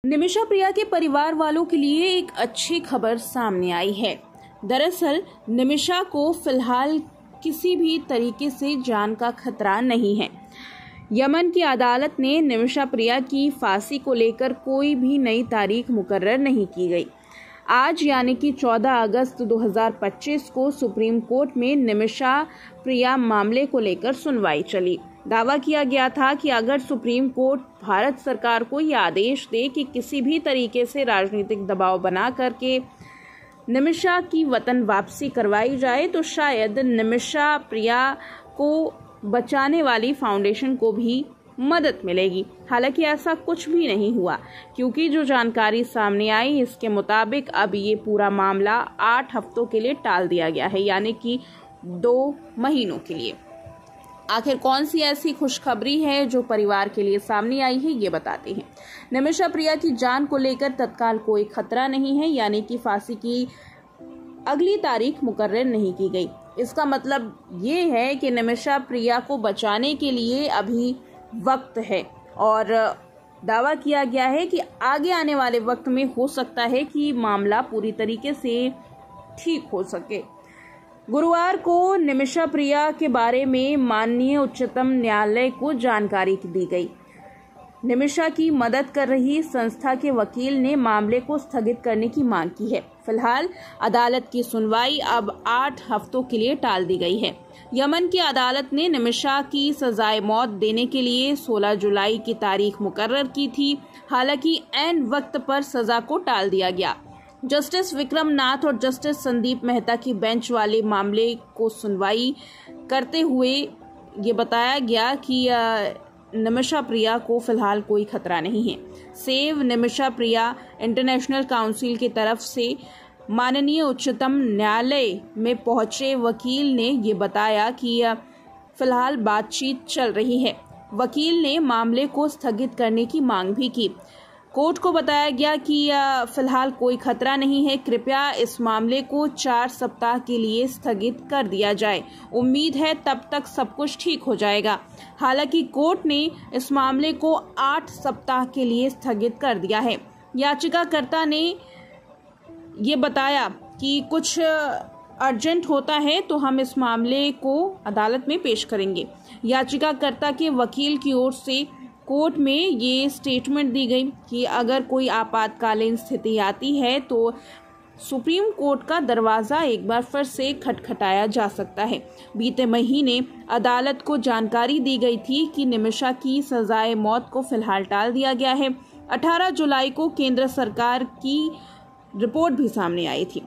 निमिषा प्रिया के परिवार वालों के लिए एक अच्छी खबर सामने आई है। दरअसल निमिषा को फिलहाल किसी भी तरीके से जान का खतरा नहीं है। यमन की अदालत ने निमिषा प्रिया की फांसी को लेकर कोई भी नई तारीख मुकर्रर नहीं की गई। आज यानी कि 14 अगस्त 2025 को सुप्रीम कोर्ट में निमिषा प्रिया मामले को लेकर सुनवाई चली। दावा किया गया था कि अगर सुप्रीम कोर्ट भारत सरकार को यह आदेश दे कि किसी भी तरीके से राजनीतिक दबाव बना करके निमिषा की वतन वापसी करवाई जाए तो शायद निमिषा प्रिया को बचाने वाली फाउंडेशन को भी मदद मिलेगी। हालांकि ऐसा कुछ भी नहीं हुआ, क्योंकि जो जानकारी सामने आई इसके मुताबिक अब ये पूरा मामला 8 हफ्तों के लिए टाल दिया गया है, यानी कि 2 महीनों के लिए। आखिर कौन सी ऐसी खुशखबरी है जो परिवार के लिए सामने आई है, ये बताते हैं। निमिषा प्रिया की जान को लेकर तत्काल कोई खतरा नहीं है, यानी कि फांसी की अगली तारीख मुकर्रर नहीं की गई। इसका मतलब ये है कि निमिषा प्रिया को बचाने के लिए अभी वक्त है और दावा किया गया है कि आगे आने वाले वक्त में हो सकता है कि मामला पूरी तरीके से ठीक हो सके। गुरुवार को निमिषा प्रिया के बारे में माननीय उच्चतम न्यायालय को जानकारी दी गई। निमिषा की मदद कर रही संस्था के वकील ने मामले को स्थगित करने की मांग की है। फिलहाल अदालत की सुनवाई अब 8 हफ्तों के लिए टाल दी गई है। यमन की अदालत ने निमिषा की सजाए मौत देने के लिए 16 जुलाई की तारीख मुकर्रर की थी। हालांकि ऐन वक्त पर सजा को टाल दिया गया। जस्टिस विक्रम नाथ और जस्टिस संदीप मेहता की बेंच वाले मामले को सुनवाई करते हुए ये बताया गया कि निमिषा प्रिया को फिलहाल कोई खतरा नहीं है। सेव निमिषा प्रिया इंटरनेशनल काउंसिल की तरफ से माननीय उच्चतम न्यायालय में पहुंचे वकील ने ये बताया कि फिलहाल बातचीत चल रही है। वकील ने मामले को स्थगित करने की मांग भी की। कोर्ट को बताया गया कि फिलहाल कोई खतरा नहीं है, कृपया इस मामले को 4 सप्ताह के लिए स्थगित कर दिया जाए। उम्मीद है तब तक सब कुछ ठीक हो जाएगा। हालांकि कोर्ट ने इस मामले को 8 सप्ताह के लिए स्थगित कर दिया है। याचिकाकर्ता ने ये बताया कि कुछ अर्जेंट होता है तो हम इस मामले को अदालत में पेश करेंगे। याचिकाकर्ता के वकील की ओर से कोर्ट में ये स्टेटमेंट दी गई कि अगर कोई आपातकालीन स्थिति आती है तो सुप्रीम कोर्ट का दरवाज़ा एक बार फिर से खटखटाया जा सकता है। बीते महीने अदालत को जानकारी दी गई थी कि निमिषा की सजाए मौत को फिलहाल टाल दिया गया है। 18 जुलाई को केंद्र सरकार की रिपोर्ट भी सामने आई थी।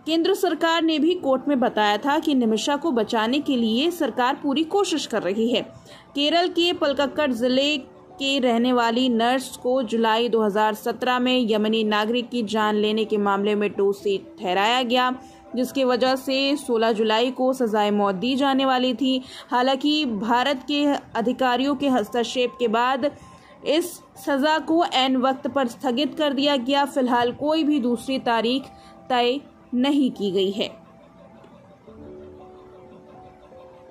केंद्र सरकार ने भी कोर्ट में बताया था कि निमिषा को बचाने के लिए सरकार पूरी कोशिश कर रही है। केरल के पलक्कड़ जिले के रहने वाली नर्स को जुलाई 2017 में यमनी नागरिक की जान लेने के मामले में दोषी ठहराया गया, जिसकी वजह से 16 जुलाई को सजाए मौत दी जाने वाली थी। हालांकि भारत के अधिकारियों के हस्तक्षेप के बाद इस सजा को ऐन वक्त पर स्थगित कर दिया गया। फिलहाल कोई भी दूसरी तारीख तय नहीं की गई है।